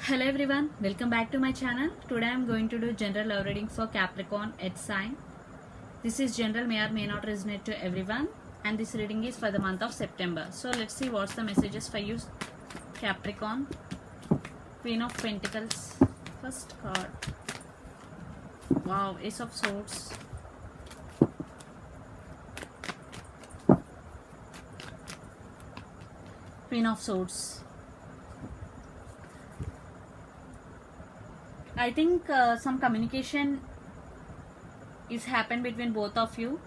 Hello everyone, welcome back to my channel. Today I am going to do general love reading for Capricorn Earth sign. This is general, may or may not resonate to everyone, and this reading is for the month of September. So let's see what's the messages for you, Capricorn. Queen of Pentacles, first card. Wow, Ace of Swords. Queen of Swords. I think some communication is happened between both of you.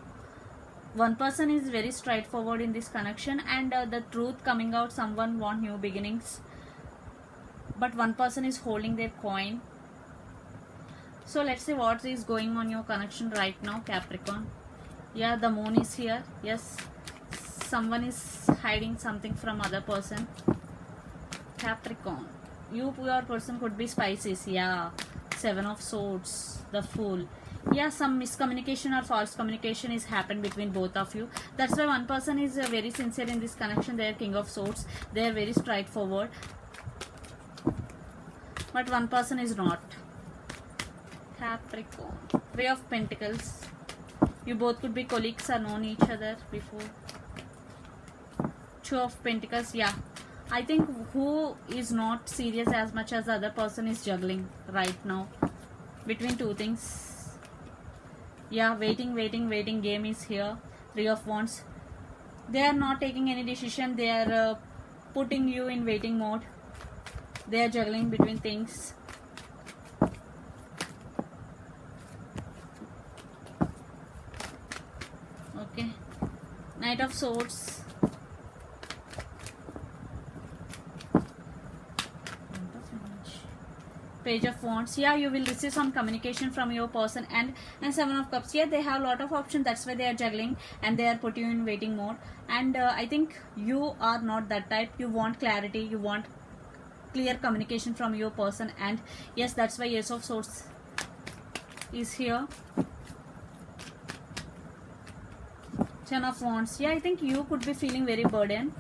One person is very straightforward in this connection, and the truth coming out, someone want new beginnings, but one person is holding their coin. So let's see what is going on your connection right now, Capricorn. Yeah, the moon is here. Yes, someone is hiding something from other person. Capricorn, your person could be Pisces. Yeah, Seven of Swords, the Fool. Yeah, some miscommunication or false communication is happened between both of you. That's why one person is very sincere in this connection. They are King of Swords. They are very straightforward, but one person is not. Capricorn, Three of Pentacles. You both could be colleagues or known each other before. Two of Pentacles. Yeah, I think who is not serious as much as the other person is juggling right now between two things. Yeah, waiting game is here. Three of Wands. They are not taking any decision. They are putting you in waiting mode. They are juggling between things. Okay. Knight of Swords. Page of Wands. Yeah, you will receive some communication from your person, and Seven of Cups. Yeah, they have a lot of options. That's why they are juggling and they are put you in waiting mode. And I think you are not that type. You want clarity. You want clear communication from your person. And yes, that's why Ace of Swords is here. Ten of Wands. Yeah, I think you could be feeling very burdened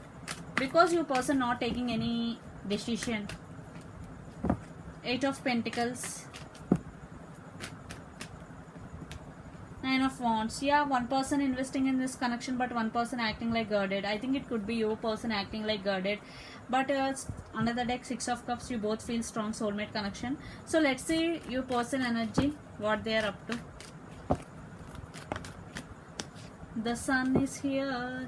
because your person not taking any decision. Eight of Pentacles. Nine of Wands. Yeah, one person investing in this connection, but one person acting like guarded. I think it could be your person acting like guarded. But under the deck, Six of Cups, you both feel strong soulmate connection. So let's see your person energy, what they are up to. The Sun is here.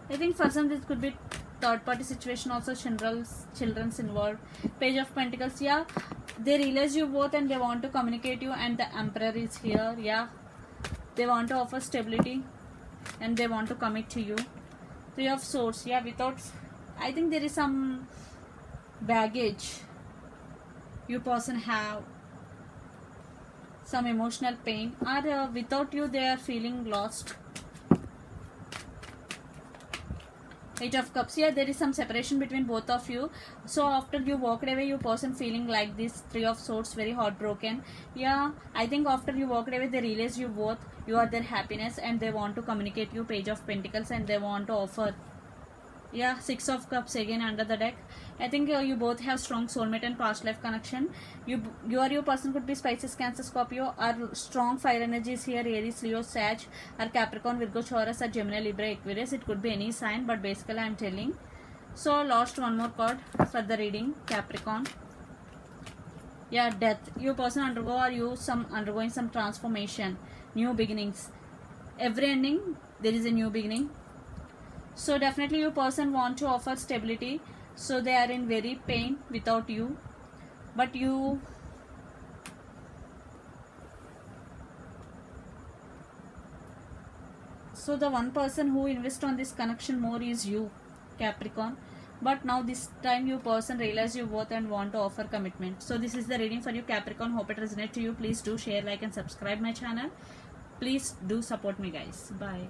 I think for some this could be third party situation, also children's involved. Page of Pentacles. Yeah, they realize you both and they want to communicate you, and the Emperor is here. Yeah, they want to offer stability and they want to commit to you. Three of Swords. Yeah, without, I think there is some baggage you person have, some emotional pain, or without you they are feeling lost. Eight of Cups. Yeah, there is some separation between both of you. So after you walked away, your person feeling like this. Three of Swords, very heartbroken. Yeah, I think after you walked away, they realize you both, you are their happiness, and they want to communicate you. Page of Pentacles, and they want to offer. Yeah, Six of Cups again under the deck. I think you both have strong soulmate and past life connection. You or your person could be Pisces, Cancer, Scorpio, or strong fire energies here. Aries, Leo, Sag, or Capricorn, Virgo, Taurus, or Gemini, Libra, Aquarius. It could be any sign, but basically I am telling. So lost one more card for the reading, Capricorn. Yeah, Death. Your person undergoing some transformation, new beginnings. Every ending there is a new beginning. So definitely your person want to offer stability. So they are in very pain without you. But you, so the one person who invests on this connection more is you, Capricorn. But now this time your person realize you both and want to offer commitment. So this is the reading for you, Capricorn. Hope it resonates to you. Please do share, like, and subscribe my channel. Please do support me, guys. Bye.